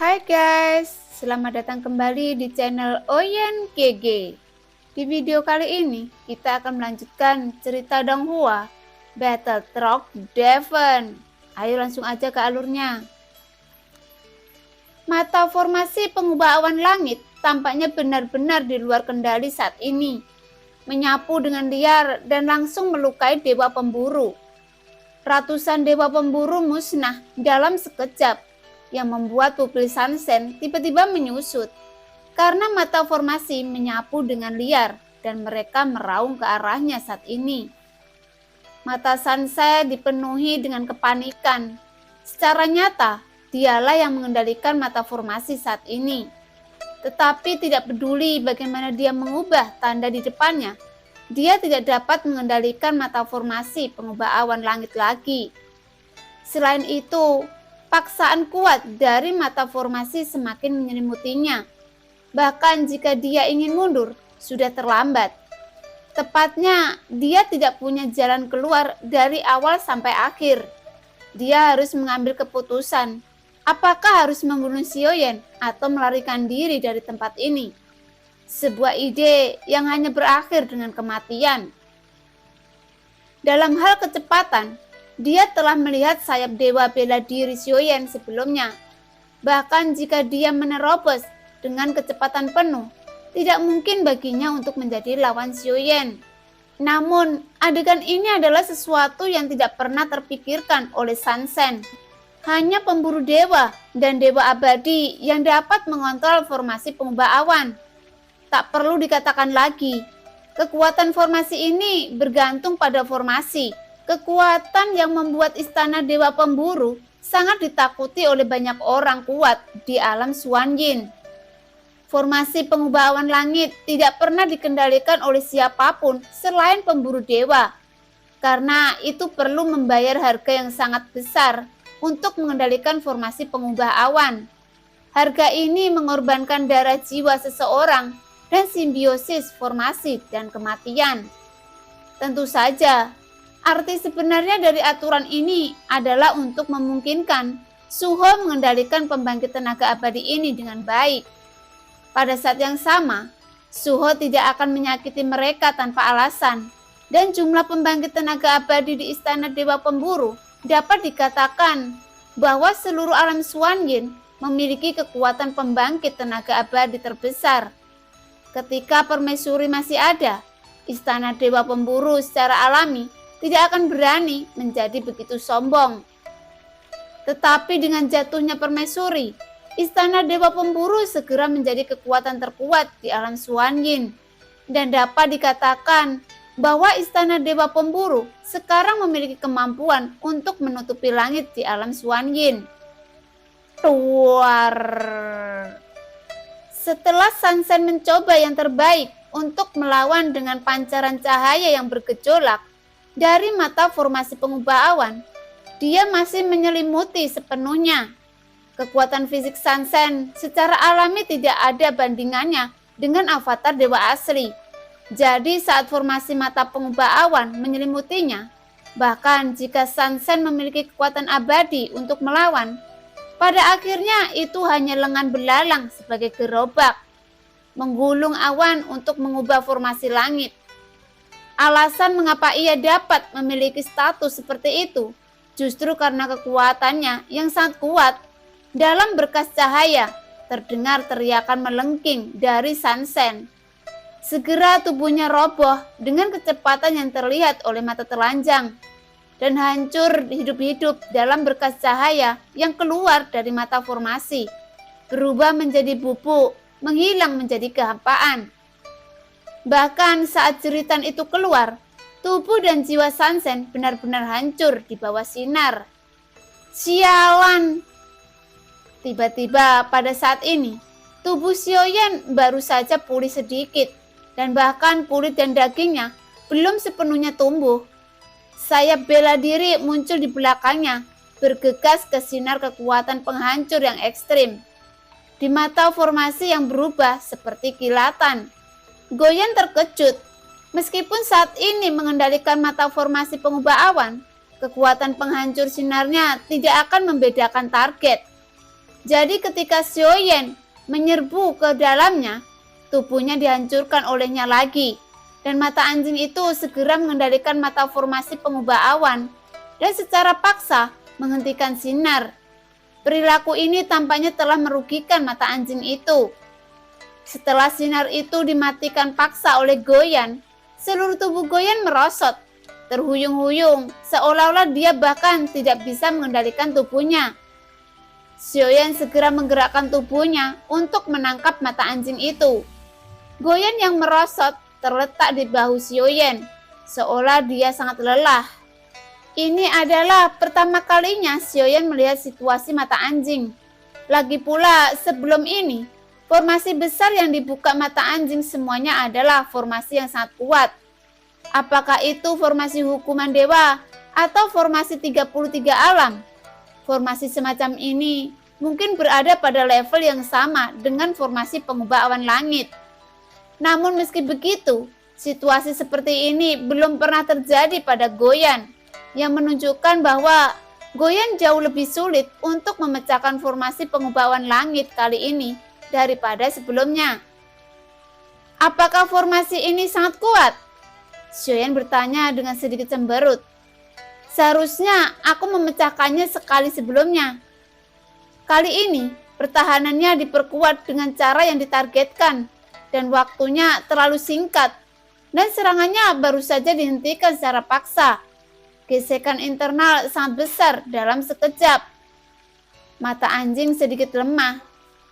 Hai guys, selamat datang kembali di channel Oyen GG. Di video kali ini, kita akan melanjutkan cerita Donghua, Battle Truck Devon. Ayo langsung aja ke alurnya. Mata formasi pengubah awan langit tampaknya benar-benar di luar kendali saat ini. Menyapu dengan liar dan langsung melukai dewa pemburu. Ratusan dewa pemburu musnah dalam sekejap, yang membuat pupil Sansen tiba-tiba menyusut karena mata formasi menyapu dengan liar dan mereka meraung ke arahnya saat ini. Mata Sansen dipenuhi dengan kepanikan. Secara nyata, dialah yang mengendalikan mata formasi saat ini. Tetapi tidak peduli bagaimana dia mengubah tanda di depannya, dia tidak dapat mengendalikan mata formasi pengubah awan langit lagi. Selain itu, paksaan kuat dari mata formasi semakin menyelimutinya. Bahkan jika dia ingin mundur, sudah terlambat. Tepatnya, dia tidak punya jalan keluar dari awal sampai akhir. Dia harus mengambil keputusan, apakah harus membunuh Xiaoyan atau melarikan diri dari tempat ini. Sebuah ide yang hanya berakhir dengan kematian. Dalam hal kecepatan, dia telah melihat sayap dewa bela diri Xiaoyan sebelumnya. Bahkan jika dia menerobos dengan kecepatan penuh, tidak mungkin baginya untuk menjadi lawan Xiaoyan. Namun, adegan ini adalah sesuatu yang tidak pernah terpikirkan oleh Sansen. Hanya pemburu dewa dan dewa abadi yang dapat mengontrol formasi pengubah awan. Tak perlu dikatakan lagi, kekuatan formasi ini bergantung pada formasi. Kekuatan yang membuat istana dewa pemburu sangat ditakuti oleh banyak orang kuat di alam Xuanyin. Formasi pengubah awan langit tidak pernah dikendalikan oleh siapapun selain pemburu dewa. Karena itu perlu membayar harga yang sangat besar untuk mengendalikan formasi pengubah awan. Harga ini mengorbankan darah jiwa seseorang dan simbiosis formasi dan kematian. Tentu saja, arti sebenarnya dari aturan ini adalah untuk memungkinkan Suho mengendalikan pembangkit tenaga abadi ini dengan baik. Pada saat yang sama, Suho tidak akan menyakiti mereka tanpa alasan, dan jumlah pembangkit tenaga abadi di Istana Dewa Pemburu dapat dikatakan bahwa seluruh alam Xuanyin memiliki kekuatan pembangkit tenaga abadi terbesar. Ketika permaisuri masih ada, Istana Dewa Pemburu secara alami tidak akan berani menjadi begitu sombong. Tetapi dengan jatuhnya permaisuri, Istana Dewa Pemburu segera menjadi kekuatan terkuat di alam Xuanyin. Dan dapat dikatakan bahwa Istana Dewa Pemburu sekarang memiliki kemampuan untuk menutupi langit di alam Xuanyin. Luar. Setelah Sansen mencoba yang terbaik untuk melawan dengan pancaran cahaya yang bergejolak dari mata formasi pengubah awan, dia masih menyelimuti sepenuhnya. Kekuatan fisik Sansen secara alami tidak ada bandingannya dengan avatar dewa asli. Jadi saat formasi mata pengubah awan menyelimutinya, bahkan jika Sansen memiliki kekuatan abadi untuk melawan, pada akhirnya itu hanya lengan belalang sebagai gerobak, menggulung awan untuk mengubah formasi langit. Alasan mengapa ia dapat memiliki status seperti itu, justru karena kekuatannya yang sangat kuat. Dalam berkas cahaya, terdengar teriakan melengking dari Sansen. Segera tubuhnya roboh dengan kecepatan yang terlihat oleh mata telanjang, dan hancur hidup-hidup dalam berkas cahaya yang keluar dari mata formasi, berubah menjadi bubuk, menghilang menjadi kehampaan. Bahkan saat jeritan itu keluar, tubuh dan jiwa Sansen benar-benar hancur di bawah sinar. Sialan! Tiba-tiba pada saat ini, tubuh Xiaoyan baru saja pulih sedikit, dan bahkan kulit dan dagingnya belum sepenuhnya tumbuh. Sayap bela diri muncul di belakangnya, bergegas ke sinar kekuatan penghancur yang ekstrim. Di mata formasi yang berubah seperti kilatan, Goyan terkejut. Meskipun saat ini mengendalikan mata formasi pengubah awan, kekuatan penghancur sinarnya tidak akan membedakan target. Jadi ketika Xiaoyan menyerbu ke dalamnya, tubuhnya dihancurkan olehnya lagi. Dan mata anjing itu segera mengendalikan mata formasi pengubah awan dan secara paksa menghentikan sinar. Perilaku ini tampaknya telah merugikan mata anjing itu. Setelah sinar itu dimatikan paksa oleh Goyan, seluruh tubuh Goyan merosot, terhuyung-huyung, seolah-olah dia bahkan tidak bisa mengendalikan tubuhnya. Xiaoyan segera menggerakkan tubuhnya untuk menangkap mata anjing itu. Goyan yang merosot terletak di bahu Xiaoyan, seolah dia sangat lelah. Ini adalah pertama kalinya Xiaoyan melihat situasi mata anjing. Lagi pula sebelum ini, formasi besar yang dibuka mata anjing semuanya adalah formasi yang sangat kuat. Apakah itu formasi hukuman dewa atau formasi 33 alam? Formasi semacam ini mungkin berada pada level yang sama dengan formasi pengubah awan langit. Namun meski begitu, situasi seperti ini belum pernah terjadi pada Goyan, yang menunjukkan bahwa Goyan jauh lebih sulit untuk memecahkan formasi pengubah awan langit kali ini daripada sebelumnya. Apakah formasi ini sangat kuat? Xiaoyan bertanya dengan sedikit cemberut. Seharusnya aku memecahkannya sekali sebelumnya. Kali ini pertahanannya diperkuat dengan cara yang ditargetkan dan waktunya terlalu singkat dan serangannya baru saja dihentikan secara paksa. Gesekan internal sangat besar dalam sekejap. Mata anjing sedikit lemah.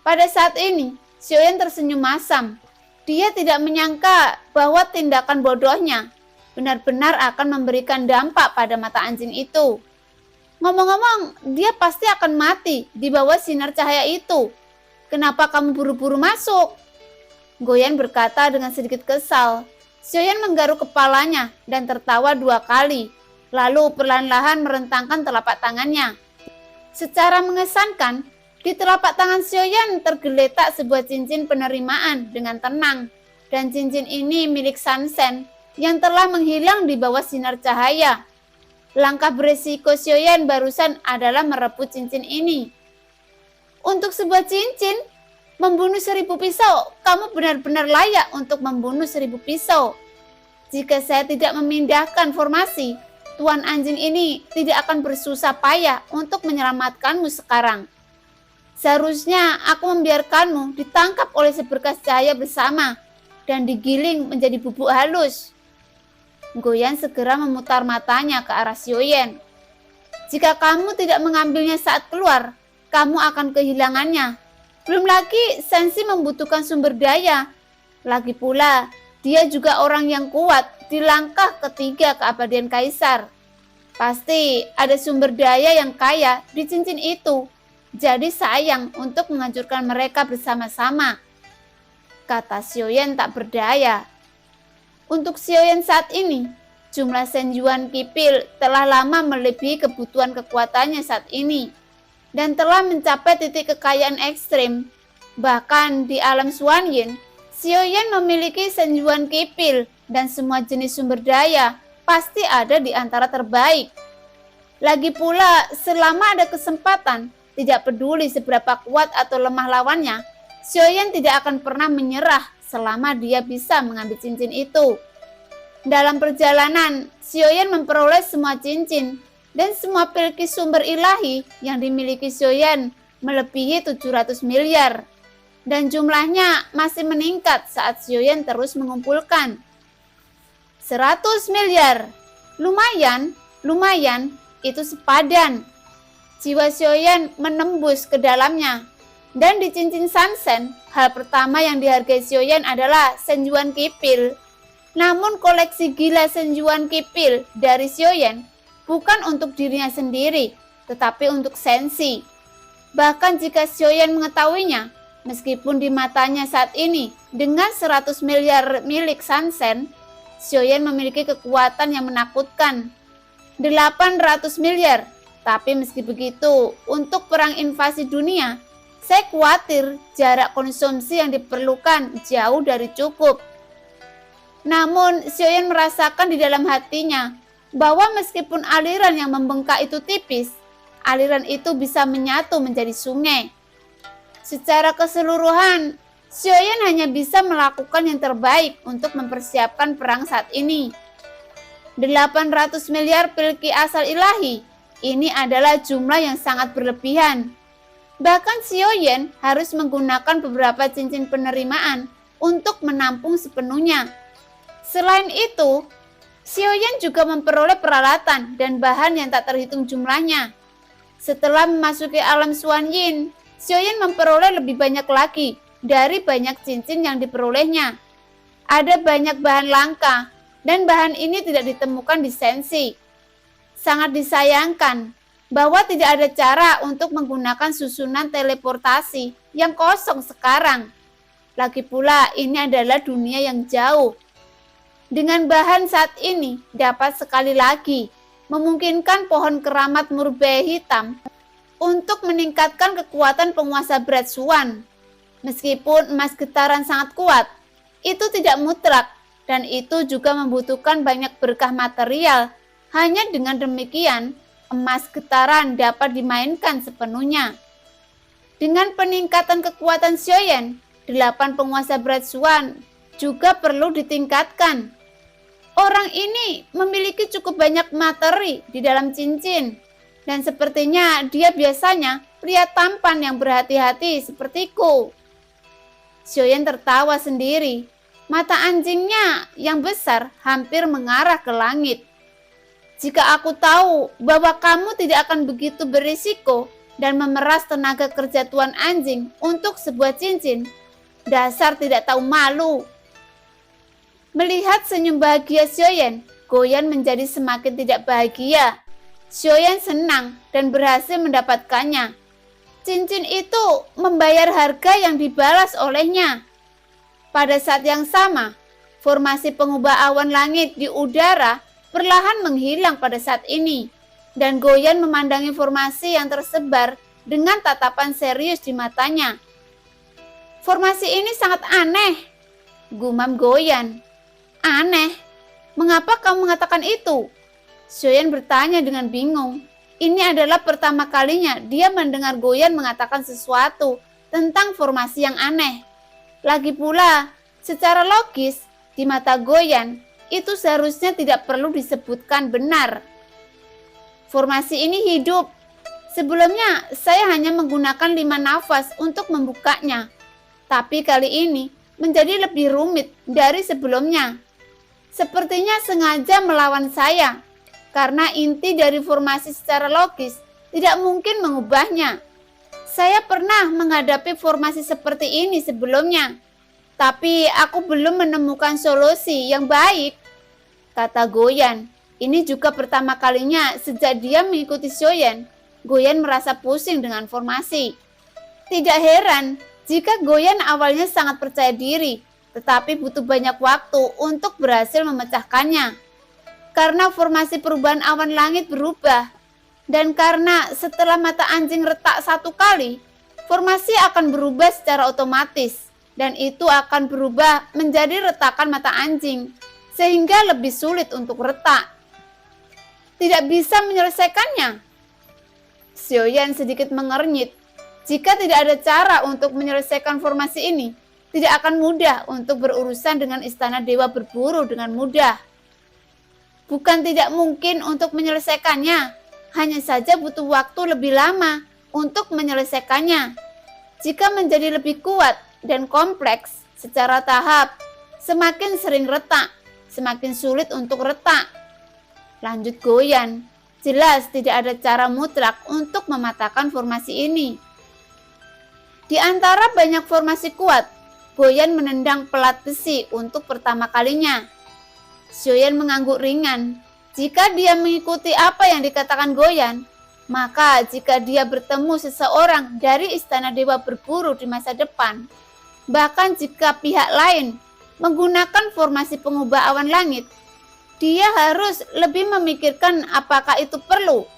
Pada saat ini, Xiaoyan tersenyum masam. Dia tidak menyangka bahwa tindakan bodohnya benar-benar akan memberikan dampak pada mata anjing itu. Ngomong-ngomong, dia pasti akan mati di bawah sinar cahaya itu. Kenapa kamu buru-buru masuk? Goyan berkata dengan sedikit kesal. Xiaoyan menggaruk kepalanya dan tertawa 2 kali, lalu perlahan-lahan merentangkan telapak tangannya. Secara mengesankan, di telapak tangan Xiaoyan tergeletak sebuah cincin penerimaan dengan tenang, dan cincin ini milik Sansen yang telah menghilang di bawah sinar cahaya. Langkah beresiko Xiaoyan barusan adalah merebut cincin ini. Untuk sebuah cincin, membunuh 1000 pisau, kamu benar-benar layak untuk membunuh 1000 pisau. Jika saya tidak memindahkan formasi, Tuan anjing ini tidak akan bersusah payah untuk menyelamatkanmu sekarang. Seharusnya aku membiarkanmu ditangkap oleh seberkas cahaya bersama dan digiling menjadi bubuk halus. Goyan segera memutar matanya ke arah Xiaoyan. Jika kamu tidak mengambilnya saat keluar, kamu akan kehilangannya. Belum lagi Sensi membutuhkan sumber daya. Lagi pula, dia juga orang yang kuat di langkah ketiga keabadian Kaisar. Pasti ada sumber daya yang kaya di cincin itu. Jadi sayang untuk menghancurkan mereka bersama-sama. Kata Xiaoyan tak berdaya. Untuk Xiaoyan saat ini, jumlah Senjuan Kipil telah lama melebihi kebutuhan kekuatannya saat ini dan telah mencapai titik kekayaan ekstrim. Bahkan di alam Xuanyin, Xiaoyan memiliki Senjuan Kipil dan semua jenis sumber daya pasti ada di antara terbaik. Lagi pula, selama ada kesempatan, tidak peduli seberapa kuat atau lemah lawannya, Xiaoyan tidak akan pernah menyerah selama dia bisa mengambil cincin itu. Dalam perjalanan, Xiaoyan memperoleh semua cincin dan semua pilki sumber ilahi yang dimiliki Xiaoyan melebihi 700 miliar. Dan jumlahnya masih meningkat saat Xiaoyan terus mengumpulkan. 100 miliar. Lumayan, itu sepadan. Jiwa Xiaoyan menembus ke dalamnya. Dan di cincin Sansen, hal pertama yang dihargai Xiaoyan adalah Senjuan Kipil. Namun koleksi gila Senjuan Kipil dari Xiaoyan bukan untuk dirinya sendiri, tetapi untuk Sensi. Bahkan jika Xiaoyan mengetahuinya, meskipun di matanya saat ini dengan 100 miliar milik Sansen, Xiaoyan memiliki kekuatan yang menakutkan. 800 miliar, tapi meski begitu, untuk perang invasi dunia, saya khawatir jarak konsumsi yang diperlukan jauh dari cukup. Namun, Xiaoyan merasakan di dalam hatinya bahwa meskipun aliran yang membengkak itu tipis, aliran itu bisa menyatu menjadi sungai. Secara keseluruhan, Xiaoyan hanya bisa melakukan yang terbaik untuk mempersiapkan perang saat ini. 800 miliar pilki asal ilahi, ini adalah jumlah yang sangat berlebihan. Bahkan Xiaoyan harus menggunakan beberapa cincin penerimaan untuk menampung sepenuhnya. Selain itu, Xiaoyan juga memperoleh peralatan dan bahan yang tak terhitung jumlahnya. Setelah memasuki alam Xuanyin, Xiaoyan memperoleh lebih banyak lagi dari banyak cincin yang diperolehnya. Ada banyak bahan langka, dan bahan ini tidak ditemukan di Shenxi. Sangat disayangkan bahwa tidak ada cara untuk menggunakan susunan teleportasi yang kosong sekarang. Lagi pula ini adalah dunia yang jauh. Dengan bahan saat ini dapat sekali lagi memungkinkan pohon keramat murbei hitam untuk meningkatkan kekuatan penguasa berat Xuan. Meskipun emas getaran sangat kuat, itu tidak mutlak dan itu juga membutuhkan banyak berkah material. Hanya dengan demikian, emas getaran dapat dimainkan sepenuhnya. Dengan peningkatan kekuatan Xiaoyan, 8 penguasa berat Xuan juga perlu ditingkatkan. Orang ini memiliki cukup banyak materi di dalam cincin, dan sepertinya dia biasanya pria tampan yang berhati-hati sepertiku. Xiaoyan tertawa sendiri. Mata anjingnya yang besar hampir mengarah ke langit. Jika aku tahu bahwa kamu tidak akan begitu berisiko dan memeras tenaga kerja tuan anjing untuk sebuah cincin, dasar tidak tahu malu. Melihat senyum bahagia Xiaoyan, Goyan menjadi semakin tidak bahagia. Xiaoyan senang dan berhasil mendapatkannya. Cincin itu membayar harga yang dibalas olehnya. Pada saat yang sama, formasi pengubah awan langit di udara perlahan menghilang pada saat ini, dan Goyan memandangi formasi yang tersebar dengan tatapan serius di matanya. Formasi ini sangat aneh, gumam Goyan. Aneh? Mengapa kamu mengatakan itu? Xiaoyan bertanya dengan bingung. Ini adalah pertama kalinya dia mendengar Goyan mengatakan sesuatu tentang formasi yang aneh. Lagi pula, secara logis, di mata Goyan, itu seharusnya tidak perlu disebutkan benar. Formasi ini hidup. Sebelumnya, saya hanya menggunakan 5 nafas untuk membukanya. Tapi kali ini menjadi lebih rumit dari sebelumnya. Sepertinya sengaja melawan saya, karena inti dari formasi secara logis tidak mungkin mengubahnya. Saya pernah menghadapi formasi seperti ini sebelumnya, tapi aku belum menemukan solusi yang baik, kata Goyan. Ini juga pertama kalinya sejak dia mengikuti Xiaoyan, Goyan merasa pusing dengan formasi. Tidak heran jika Goyan awalnya sangat percaya diri, tetapi butuh banyak waktu untuk berhasil memecahkannya. Karena formasi perubahan awan langit berubah, dan karena setelah mata anjing retak 1 kali, formasi akan berubah secara otomatis, dan itu akan berubah menjadi retakan mata anjing, sehingga lebih sulit untuk retak. Tidak bisa menyelesaikannya. Xiaoyan sedikit mengernyit. Jika tidak ada cara untuk menyelesaikan formasi ini, tidak akan mudah untuk berurusan dengan istana dewa berburu dengan mudah. Bukan tidak mungkin untuk menyelesaikannya, hanya saja butuh waktu lebih lama untuk menyelesaikannya. Jika menjadi lebih kuat dan kompleks secara tahap, semakin sering retak, semakin sulit untuk retak. Lanjut Goyan, jelas tidak ada cara mutlak untuk mematahkan formasi ini. Di antara banyak formasi kuat, Goyan menendang pelat besi untuk pertama kalinya. Xiaoyan mengangguk ringan. Jika dia mengikuti apa yang dikatakan Goyan, maka jika dia bertemu seseorang dari istana dewa berburu di masa depan, bahkan jika pihak lain menggunakan formasi pengubah awan langit, dia harus lebih memikirkan apakah itu perlu.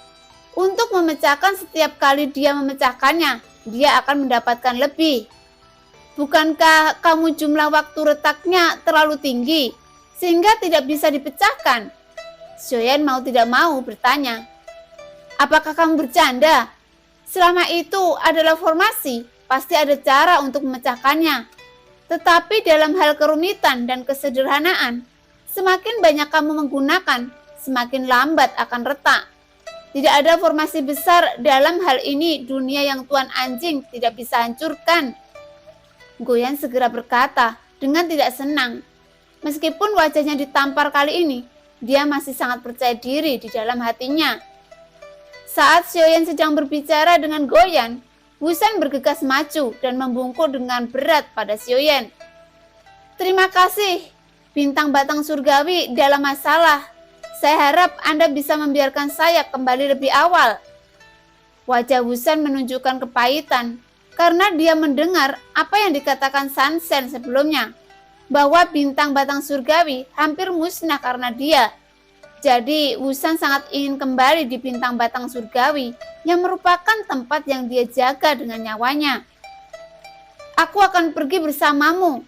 Untuk memecahkan setiap kali dia memecahkannya, dia akan mendapatkan lebih. Bukankah kamu jumlah waktu retaknya terlalu tinggi, sehingga tidak bisa dipecahkan? Xiaoyan mau tidak mau bertanya. Apakah kamu bercanda? Selama itu adalah formasi, pasti ada cara untuk memecahkannya. Tetapi dalam hal kerumitan dan kesederhanaan, semakin banyak kamu menggunakan, semakin lambat akan retak. Tidak ada formasi besar dalam hal ini dunia yang Tuan Anjing tidak bisa hancurkan. Goyan segera berkata dengan tidak senang. Meskipun wajahnya ditampar kali ini, dia masih sangat percaya diri di dalam hatinya. Saat Xiaoyan sedang berbicara dengan Goyan, Wusan bergegas maju dan membungkuk dengan berat pada Xiaoyan. Terima kasih, bintang batang surgawi dalam masalah. Saya harap Anda bisa membiarkan saya kembali lebih awal. Wajah Wusan menunjukkan kepahitan karena dia mendengar apa yang dikatakan Sansen sebelumnya, bahwa bintang batang surgawi hampir musnah karena dia. Jadi Wusan sangat ingin kembali di bintang batang surgawi yang merupakan tempat yang dia jaga dengan nyawanya. Aku akan pergi bersamamu.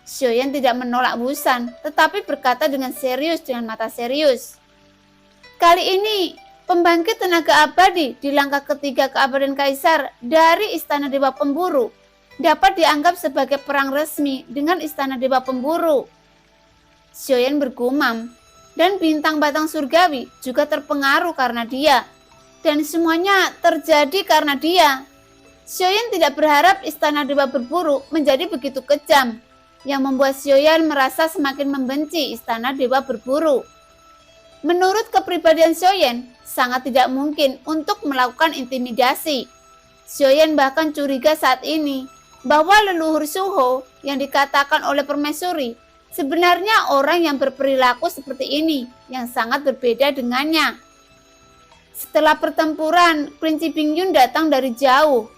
Xiaoyan tidak menolak Wusan, tetapi berkata dengan serius dengan mata serius. Kali ini, pembangkit tenaga abadi di langkah ketiga keabadian Kaisar dari Istana Dewa Pemburu dapat dianggap sebagai perang resmi dengan Istana Dewa Pemburu. Xiaoyan bergumam, dan bintang batang surgawi juga terpengaruh karena dia. Dan semuanya terjadi karena dia. Xiaoyan tidak berharap Istana Dewa Berburu menjadi begitu kejam, yang membuat Xiaoyan merasa semakin membenci Istana Dewa Berburu. Menurut kepribadian Xiaoyan, sangat tidak mungkin untuk melakukan intimidasi. Xiaoyan bahkan curiga saat ini bahwa leluhur Suho yang dikatakan oleh permaisuri sebenarnya orang yang berperilaku seperti ini yang sangat berbeda dengannya. Setelah pertempuran, Kelinci Bingyun datang dari jauh.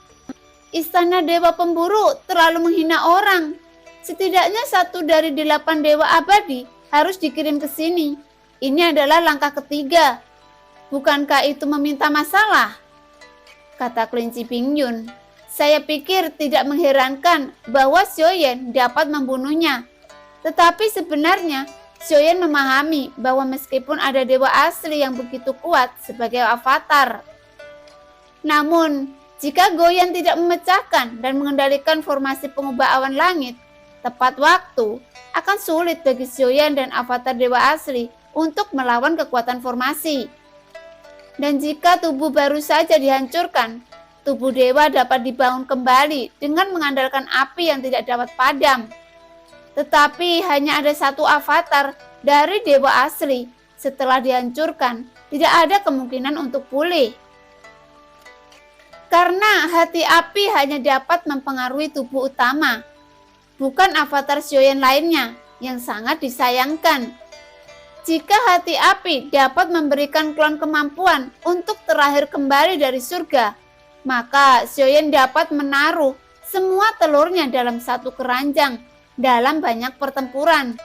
Istana Dewa Pemburu terlalu menghina orang. Setidaknya 1 dari 8 dewa abadi harus dikirim ke sini. Ini adalah langkah ketiga. Bukankah itu meminta masalah? Kata Kelinci Bingyun. Saya pikir tidak mengherankan bahwa Xiaoyan dapat membunuhnya. Tetapi sebenarnya Xiaoyan memahami bahwa meskipun ada dewa asli yang begitu kuat sebagai avatar, namun jika Goyan tidak memecahkan dan mengendalikan formasi pengubah awan langit tepat waktu, akan sulit bagi Xiaoyan dan avatar dewa asli untuk melawan kekuatan formasi. Dan jika tubuh baru saja dihancurkan, tubuh dewa dapat dibangun kembali dengan mengandalkan api yang tidak dapat padam. Tetapi hanya ada 1 avatar dari dewa asli setelah dihancurkan, tidak ada kemungkinan untuk pulih. Karena hati api hanya dapat mempengaruhi tubuh utama, bukan avatar Xiaoyan lainnya yang sangat disayangkan. Jika hati api dapat memberikan klon kemampuan untuk terlahir kembali dari surga, maka Xiaoyan dapat menaruh semua telurnya dalam 1 keranjang dalam banyak pertempuran.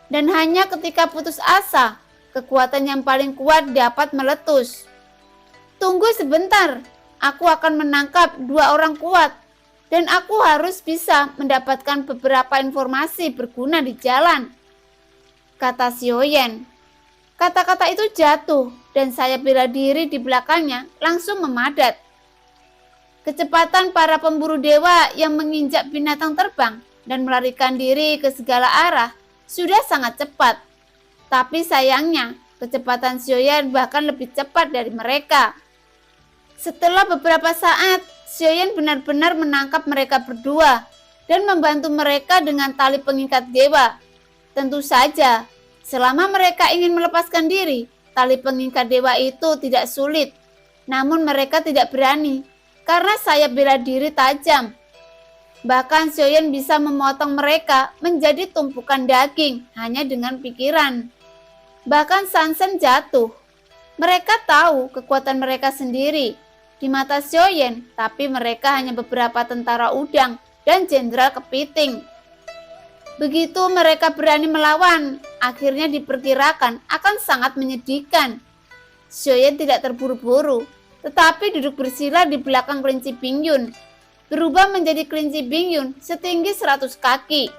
Dan hanya ketika putus asa, kekuatan yang paling kuat dapat meletus. Tunggu sebentar, aku akan menangkap 2 orang kuat, dan aku harus bisa mendapatkan beberapa informasi berguna di jalan, kata Xiaoyan. Kata-kata itu jatuh, dan sayap bela diri di belakangnya langsung memadat. Kecepatan para pemburu dewa yang menginjak binatang terbang dan melarikan diri ke segala arah sudah sangat cepat. Tapi sayangnya, kecepatan Xiaoyan bahkan lebih cepat dari mereka. Setelah beberapa saat, Xiaoyan benar-benar menangkap mereka berdua dan membantu mereka dengan tali pengikat dewa. Tentu saja, selama mereka ingin melepaskan diri, tali pengikat dewa itu tidak sulit. Namun mereka tidak berani karena sayap bela diri tajam. Bahkan Xiaoyan bisa memotong mereka menjadi tumpukan daging hanya dengan pikiran. Bahkan Sansen jatuh. Mereka tahu kekuatan mereka sendiri di mata Xiaoyan, tapi mereka hanya beberapa tentara udang dan jenderal kepiting. Begitu mereka berani melawan, akhirnya diperkirakan akan sangat menyedihkan. Xiaoyan tidak terburu-buru, tetapi duduk bersila di belakang Kelinci Bingyun, berubah menjadi Kelinci Bingyun setinggi 100 kaki.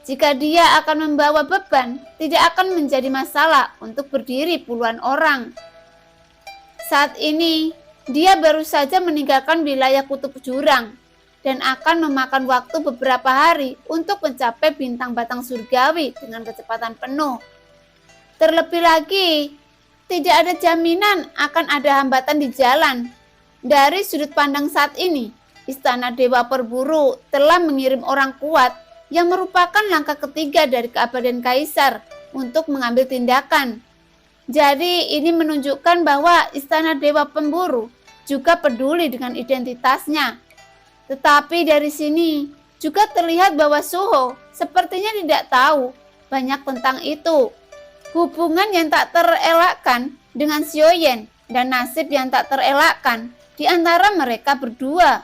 Jika dia akan membawa beban, tidak akan menjadi masalah untuk berdiri puluhan orang. Saat ini, dia baru saja meninggalkan wilayah kutub jurang. dan akan memakan waktu beberapa hari untuk mencapai bintang batang surgawi dengan kecepatan penuh. Terlebih lagi, tidak ada jaminan akan ada hambatan di jalan. Dari sudut pandang saat ini, Istana Dewa Perburu telah mengirim orang kuat yang merupakan langkah ketiga dari keabadian Kaisar untuk mengambil tindakan. Jadi ini menunjukkan bahwa Istana Dewa Pemburu juga peduli dengan identitasnya. Tetapi dari sini juga terlihat bahwa Suho sepertinya tidak tahu banyak tentang itu. Hubungan yang tak terelakkan dengan Xiaoyan dan nasib yang tak terelakkan di antara mereka berdua.